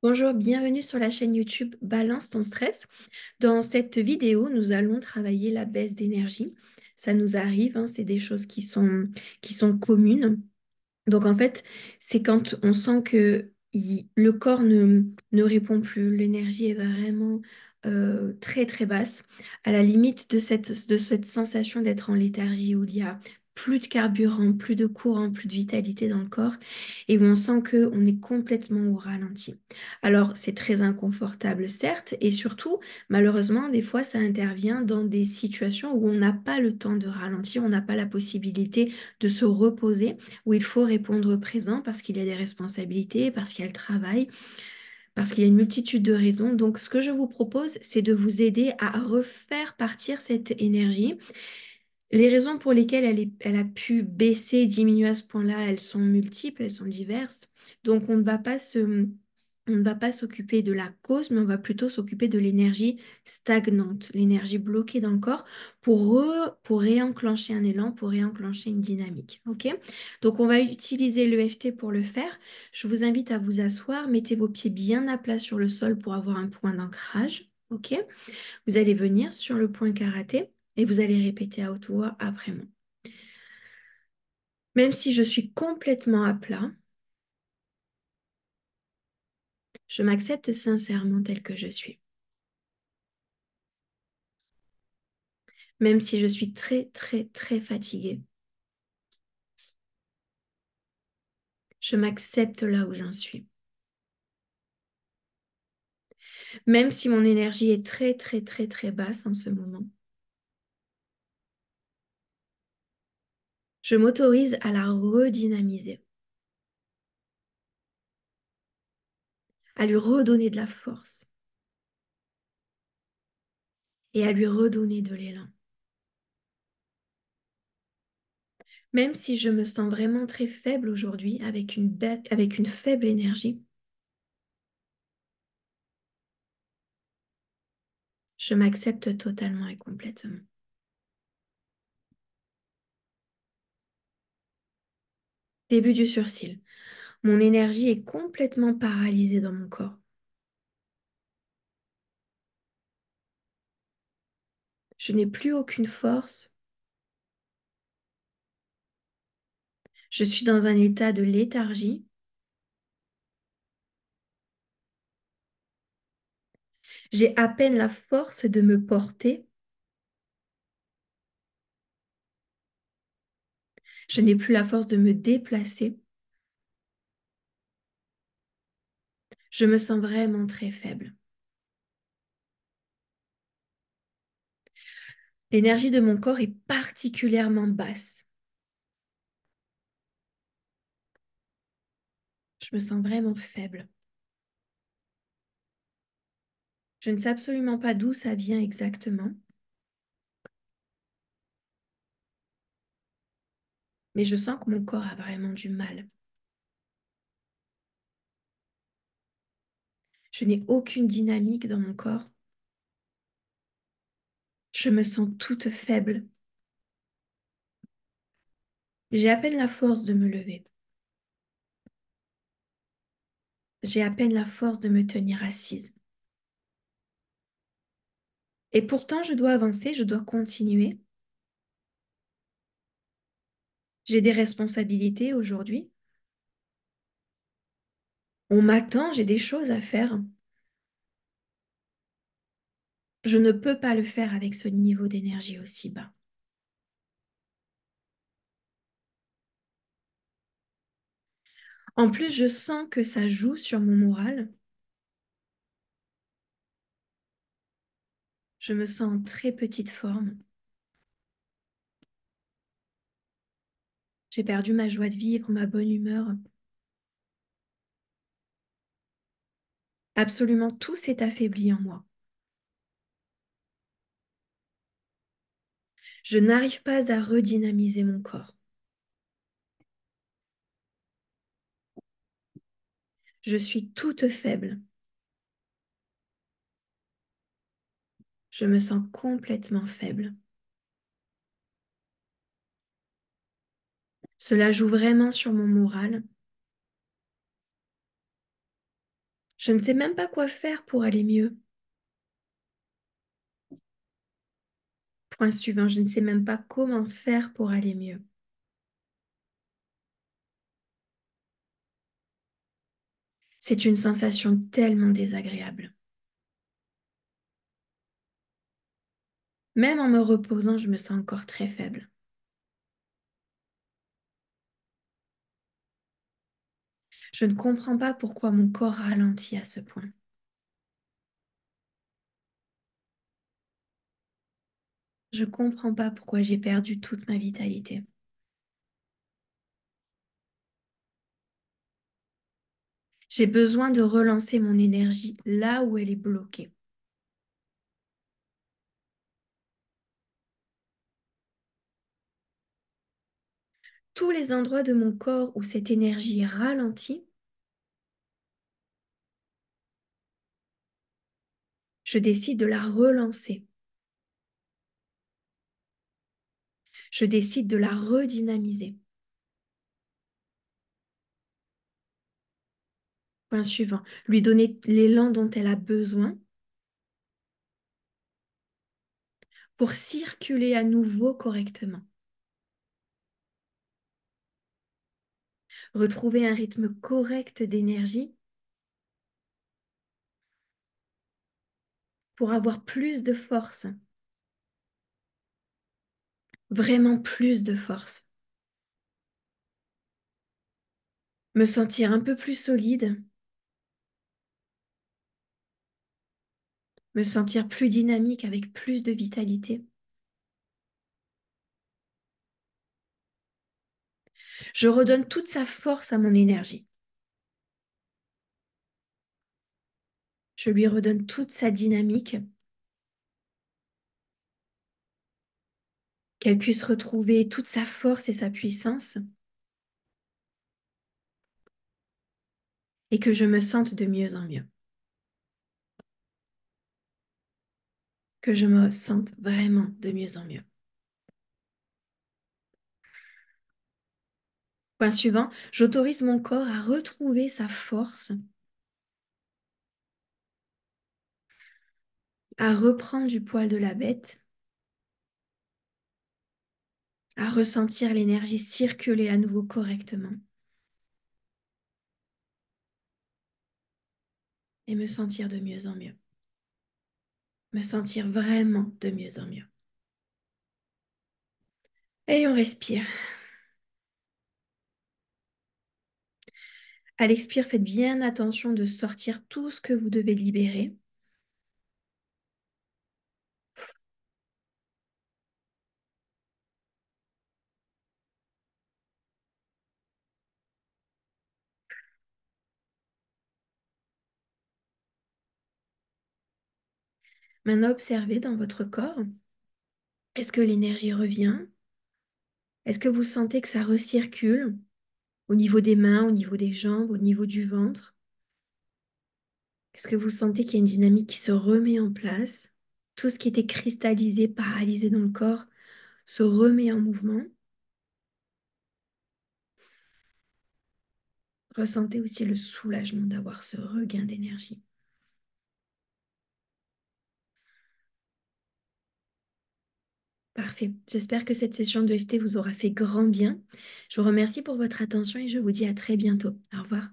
Bonjour, bienvenue sur la chaîne YouTube Balance ton stress. Dans cette vidéo, nous allons travailler la baisse d'énergie. Ça nous arrive, hein, c'est des choses qui sont communes. Donc en fait, c'est quand on sent que le corps ne répond plus, l'énergie est vraiment très très basse, à la limite de cette sensation d'être en léthargie où il y a plus de carburant, plus de courant, plus de vitalité dans le corps et où on sent qu'on est complètement au ralenti. Alors c'est très inconfortable certes et surtout malheureusement des fois ça intervient dans des situations où on n'a pas le temps de ralentir, on n'a pas la possibilité de se reposer où il faut répondre présent parce qu'il y a des responsabilités, parce qu'il y a le travail, parce qu'il y a une multitude de raisons. Donc, ce que je vous propose, c'est de vous aider à refaire partir cette énergie. Les raisons pour lesquelles elle a pu baisser, diminuer à ce point-là, elles sont multiples, elles sont diverses. Donc, on ne va pas s'occuper de la cause, mais on va plutôt s'occuper de l'énergie stagnante, l'énergie bloquée dans le corps pour réenclencher un élan, pour réenclencher une dynamique. OK? Donc, on va utiliser l'EFT pour le faire. Je vous invite à vous asseoir, mettez vos pieds bien à plat sur le sol pour avoir un point d'ancrage. OK? Vous allez venir sur le point karaté et vous allez répéter à haute voix après moi. Même si je suis complètement à plat, je m'accepte sincèrement tel que je suis. Même si je suis très, très, très fatiguée, je m'accepte là où j'en suis. Même si mon énergie est très, très, très, très basse en ce moment, je m'autorise à la redynamiser, à lui redonner de la force et à lui redonner de l'élan. Même si je me sens vraiment très faible aujourd'hui, avec une faible énergie, je m'accepte totalement et complètement. Début du sursil. Mon énergie est complètement paralysée dans mon corps. Je n'ai plus aucune force. Je suis dans un état de léthargie. J'ai à peine la force de me porter. Je n'ai plus la force de me déplacer. Je me sens vraiment très faible. L'énergie de mon corps est particulièrement basse. Je me sens vraiment faible. Je ne sais absolument pas d'où ça vient exactement, mais je sens que mon corps a vraiment du mal. Je n'ai aucune dynamique dans mon corps. Je me sens toute faible. J'ai à peine la force de me lever. J'ai à peine la force de me tenir assise. Et pourtant, je dois avancer, je dois continuer. J'ai des responsabilités aujourd'hui. On m'attend, j'ai des choses à faire. Je ne peux pas le faire avec ce niveau d'énergie aussi bas. En plus, je sens que ça joue sur mon moral. Je me sens en très petite forme. J'ai perdu ma joie de vivre, ma bonne humeur. Absolument tout s'est affaibli en moi. Je n'arrive pas à redynamiser mon corps. Je suis toute faible. Je me sens complètement faible. Cela joue vraiment sur mon moral. Je ne sais même pas quoi faire pour aller mieux. Point suivant, je ne sais même pas comment faire pour aller mieux. C'est une sensation tellement désagréable. Même en me reposant, je me sens encore très faible. Je ne comprends pas pourquoi mon corps ralentit à ce point. Je ne comprends pas pourquoi j'ai perdu toute ma vitalité. J'ai besoin de relancer mon énergie là où elle est bloquée. Tous les endroits de mon corps où cette énergie est ralentie, je décide de la relancer. Je décide de la redynamiser. Point suivant, lui donner l'élan dont elle a besoin pour circuler à nouveau correctement. Retrouver un rythme correct d'énergie pour avoir plus de force, vraiment plus de force. Me sentir un peu plus solide, me sentir plus dynamique avec plus de vitalité. Je redonne toute sa force à mon énergie. Je lui redonne toute sa dynamique, qu'elle puisse retrouver toute sa force et sa puissance, et que je me sente de mieux en mieux. Que je me sente vraiment de mieux en mieux. Point suivant, j'autorise mon corps à retrouver sa force, à reprendre du poil de la bête, à ressentir l'énergie circuler à nouveau correctement et me sentir de mieux en mieux. Me sentir vraiment de mieux en mieux. Et on respire. À l'expire, faites bien attention de sortir tout ce que vous devez libérer. Maintenant, observez dans votre corps. Est-ce que l'énergie revient? Est-ce que vous sentez que ça recircule au niveau des mains, au niveau des jambes, au niveau du ventre? Est-ce que vous sentez qu'il y a une dynamique qui se remet en place? Tout ce qui était cristallisé, paralysé dans le corps se remet en mouvement. Ressentez aussi le soulagement d'avoir ce regain d'énergie. Parfait. J'espère que cette session de FT vous aura fait grand bien. Je vous remercie pour votre attention et je vous dis à très bientôt. Au revoir.